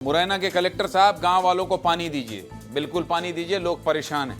मुरैना के कलेक्टर साहब, गांव वालों को पानी दीजिए, बिल्कुल पानी दीजिए, लोग परेशान हैं।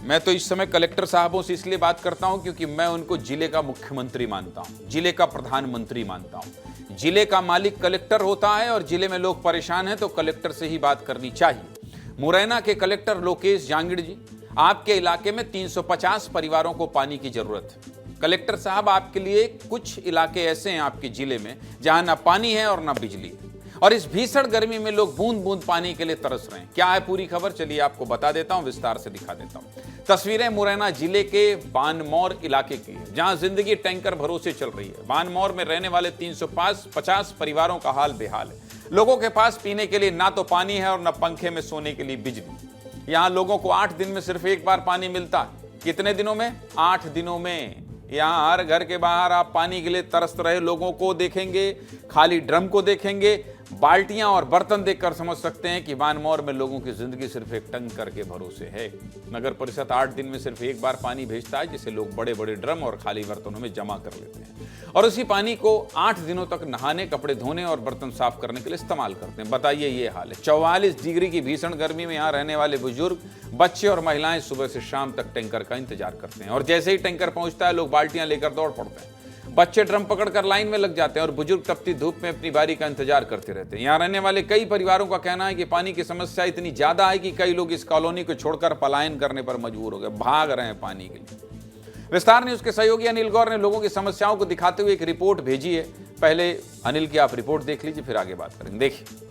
मैं तो इस समय कलेक्टर साहबों से इसलिए बात करता हूं क्योंकि मैं उनको जिले का मुख्यमंत्री मानता हूं, जिले का प्रधानमंत्री मानता हूं। जिले का मालिक कलेक्टर होता है और जिले में लोग परेशान हैं तो कलेक्टर से ही बात करनी चाहिए। मुरैना के कलेक्टर लोकेश जांगिड़ जी, आपके इलाके में 350 परिवारों को पानी की जरूरत है। कलेक्टर साहब, आपके लिए कुछ इलाके ऐसे हैं आपके जिले में जहां ना पानी है और ना बिजली है, और इस भीषण गर्मी में लोग बूंद बूंद पानी के लिए तरस रहे हैं। क्या है पूरी खबर, चलिए आपको बता देता हूं, विस्तार से दिखा देता हूं। तस्वीरें मुरैना जिले के बानमौर इलाके की है, जहां जिंदगी टैंकर भरोसे चल रही है। बानमौर में रहने वाले 350 परिवारों का हाल बेहाल है। लोगों के पास पीने के लिए ना तो पानी है और ना पंखे में सोने के लिए बिजली। यहाँ लोगों को 8 दिन में सिर्फ एक बार पानी मिलता है। कितने दिनों में? 8 दिनों में। यहाँ हर घर के बाहर आप पानी के लिए तरस रहे लोगों को देखेंगे, खाली ड्रम को देखेंगे, बाल्टियां और बर्तन देखकर समझ सकते हैं कि बानमौर में लोगों की जिंदगी सिर्फ एक टंकर के भरोसे है। नगर परिषद 8 दिन में सिर्फ एक बार पानी भेजता है, जिसे लोग बड़े बड़े ड्रम और खाली बर्तनों में जमा कर लेते हैं और उसी पानी को 8 दिनों तक नहाने, कपड़े धोने और बर्तन साफ करने के लिए इस्तेमाल करते हैं। बताइए, ये हाल है। 44 डिग्री की भीषण गर्मी में यहाँ रहने वाले बुजुर्ग, बच्चे और महिलाएं सुबह से शाम तक टैंकर का इंतजार करते हैं और जैसे ही टैंकर पहुंचता है लोग बाल्टियां लेकर दौड़ पड़ते हैं। बच्चे ड्रम पकड़कर लाइन में लग जाते हैं और बुजुर्ग तपती धूप में अपनी बारी का इंतजार करते रहते हैं। यहाँ रहने वाले कई परिवारों का कहना है कि पानी की समस्या इतनी ज्यादा है कि कई लोग इस कॉलोनी को छोड़कर पलायन करने पर मजबूर हो गए, भाग रहे हैं पानी के लिए। विस्तार न्यूज के सहयोगी अनिल गौर ने लोगों की समस्याओं को दिखाते हुए एक रिपोर्ट भेजी है। पहले अनिल की आप रिपोर्ट देख लीजिए, फिर आगे बात करेंगे। देखिए।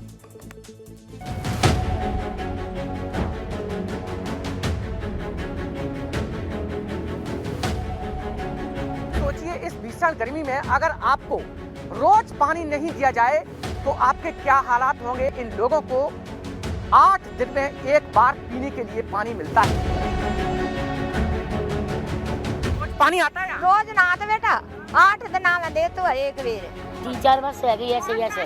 इस भीषण गर्मी में अगर आपको रोज पानी नहीं दिया जाए तो आपके क्या हालात होंगे। इन लोगों को 8 दिन में एक बार पीने के लिए पानी मिलता है। रोज पानी आता है? रोज ना आता बेटा, 8 दिन में दे तो एक बेर 3-4 वर्ष है गई ऐसे ऐसे।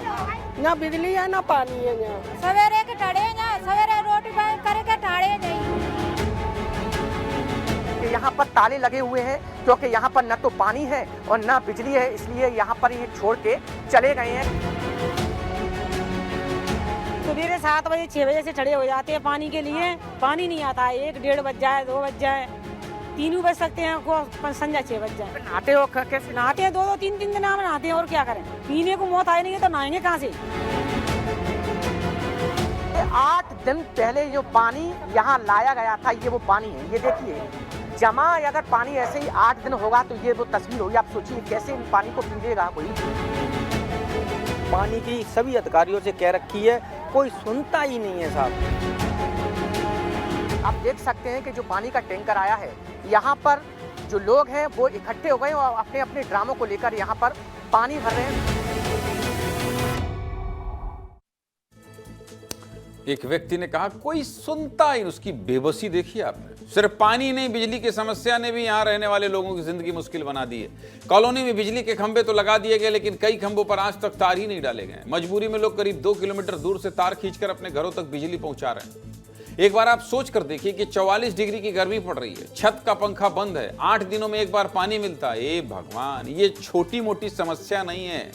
ना बिजली है ना पानी है। सवेरे के टड़े जा, सवेरे रोटी करके टाड़े जाइए। यहाँ पर ताले लगे हुए हैं क्योंकि यहाँ पर न तो पानी है और न बिजली है, इसलिए यहाँ पर ये छोड़ के चले गए हैं। सुबह 7 बजे 6 बजे से खड़े हो जाते हैं पानी के लिए। पानी नहीं आता है, 1-1:30 बज जाए, 2 बज जाए, 3 बज सकते हैं को संध्या 6 बज जाए। नहाते हो कैसे? नहाते हैं 2-2 3-3 दिन में नहाते हैं, और क्या करें। पीने को मौत आए नहीं है तो नहाएंगे कहाँ से। 8 दिन पहले जो पानी यहाँ लाया गया था, ये वो पानी है। ये देखिए जमा, अगर पानी ऐसे ही 8 दिन होगा तो ये वो तस्वीर होगी। आप सोचिए कैसे इन पानी को पीलेगा कोई। पानी की सभी अधिकारियों से कह रखी है, कोई सुनता ही नहीं है साहब। आप देख सकते हैं कि जो पानी का टैंकर आया है, यहाँ पर जो लोग हैं वो इकट्ठे हो गए और अपने अपने ड्रामों को लेकर यहाँ पर पानी भर रहे हैं। एक व्यक्ति ने कहा कोई सुनता ही, उसकी बेबसी देखिए आपने। सिर्फ पानी नहीं, बिजली की समस्या ने भी यहाँ रहने वाले लोगों की जिंदगी मुश्किल बना दी है। कॉलोनी में बिजली के खंभे तो लगा दिए गए, लेकिन कई खंभों पर आज तक तार ही नहीं डाले गए। मजबूरी में लोग करीब 2 किलोमीटर दूर से तार खींचकर अपने घरों तक बिजली पहुंचा रहे हैं। एक बार आप सोच कर देखिए कि 44 डिग्री की गर्मी पड़ रही है, छत का पंखा बंद है, 8 दिनों में एक बार पानी मिलता है। ए भगवान, ये छोटी मोटी समस्या नहीं है।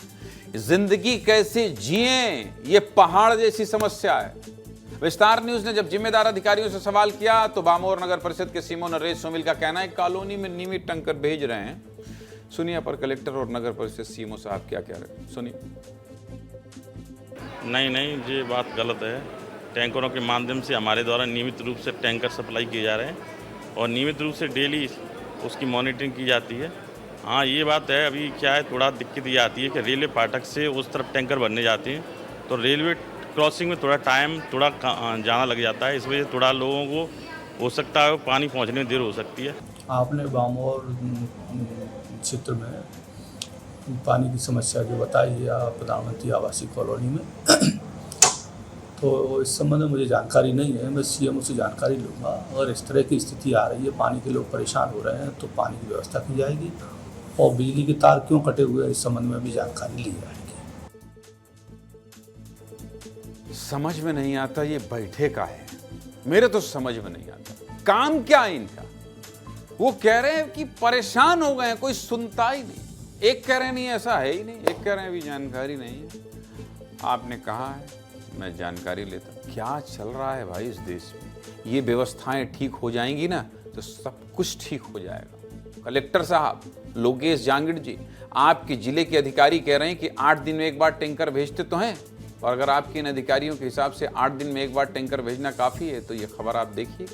जिंदगी कैसे जिए, ये पहाड़ जैसी समस्या है। विस्तार न्यूज ने जब जिम्मेदार अधिकारियों से सवाल किया तो बामोर नगर परिषद के सीमो नरेश सोमिल का कहना है कॉलोनी में नियमित टैंकर भेज रहे हैं। सुनिए पर कलेक्टर और नगर परिषद सीमो साहब क्या कह रहे हैं, सुनिए। नहीं, ये बात गलत है। टैंकरों के माध्यम से हमारे द्वारा नियमित रूप से टैंकर सप्लाई किए जा रहे हैं और नियमित रूप से डेली उसकी मॉनिटरिंग की जाती है। हाँ, ये बात है, अभी क्या है, थोड़ा दिक्कत ये आती है कि रेलवे फाटक से उस तरफ टैंकर भरने जाते हैं तो रेलवे क्रॉसिंग में थोड़ा टाइम जाना लग जाता है। इस वजह से थोड़ा लोगों को हो सकता है पानी पहुंचने में देर हो सकती है। आपने बामोर क्षेत्र में पानी की समस्या जो बताई है प्रधानमंत्री आवासीय कॉलोनी में तो इस संबंध में मुझे जानकारी नहीं है। मैं सीएमओ से जानकारी लूँगा। अगर इस तरह की स्थिति आ रही है, पानी के लोग परेशान हो रहे हैं, तो पानी की व्यवस्था की जाएगी और बिजली के तार क्यों कटे हुए हैं इस संबंध में भी जानकारी ली जाएगी। समझ में नहीं आता ये बैठे का है, मेरे तो समझ में नहीं आता काम क्या है इनका। वो कह रहे हैं कि परेशान हो गए हैं, कोई सुनता ही नहीं। एक कह रहे हैं नहीं ऐसा है ही नहीं, एक कह रहे हैं अभी जानकारी नहीं है। आपने कहा है मैं जानकारी लेता। क्या चल रहा है भाई इस देश में? ये व्यवस्थाएं ठीक हो जाएंगी ना तो सब कुछ ठीक हो जाएगा। कलेक्टर साहब लोकेश जांगिड़ जी, आपके जिले के अधिकारी कह रहे हैं कि 8 दिन में एक बार टैंकर भेजते तो हैं, और अगर आपके इन अधिकारियों के हिसाब से 8 दिन में एक बार टैंकर भेजना काफ़ी है तो ये खबर आप देखिए,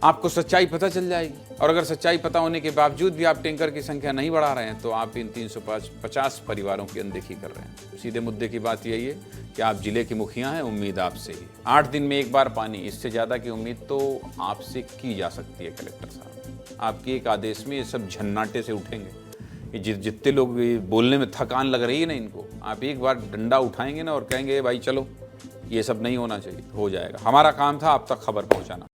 आपको सच्चाई पता चल जाएगी। और अगर सच्चाई पता होने के बावजूद भी आप टैंकर की संख्या नहीं बढ़ा रहे हैं तो आप इन 350 परिवारों की अनदेखी कर रहे हैं। सीधे मुद्दे की बात यही है कि आप जिले के मुखिया हैं, उम्मीद आपसे ही 8 दिन में एक बार पानी, इससे ज़्यादा की उम्मीद तो आपसे की जा सकती है कलेक्टर साहब। आपके एक आदेश में ये सब झन्नाटे से उठेंगे। ये जितने लोग बोलने में थकान लग रही है ना इनको, आप एक बार डंडा उठाएंगे ना और कहेंगे भाई चलो ये सब नहीं होना चाहिए, हो जाएगा। हमारा काम था आप तक खबर पहुँचाना।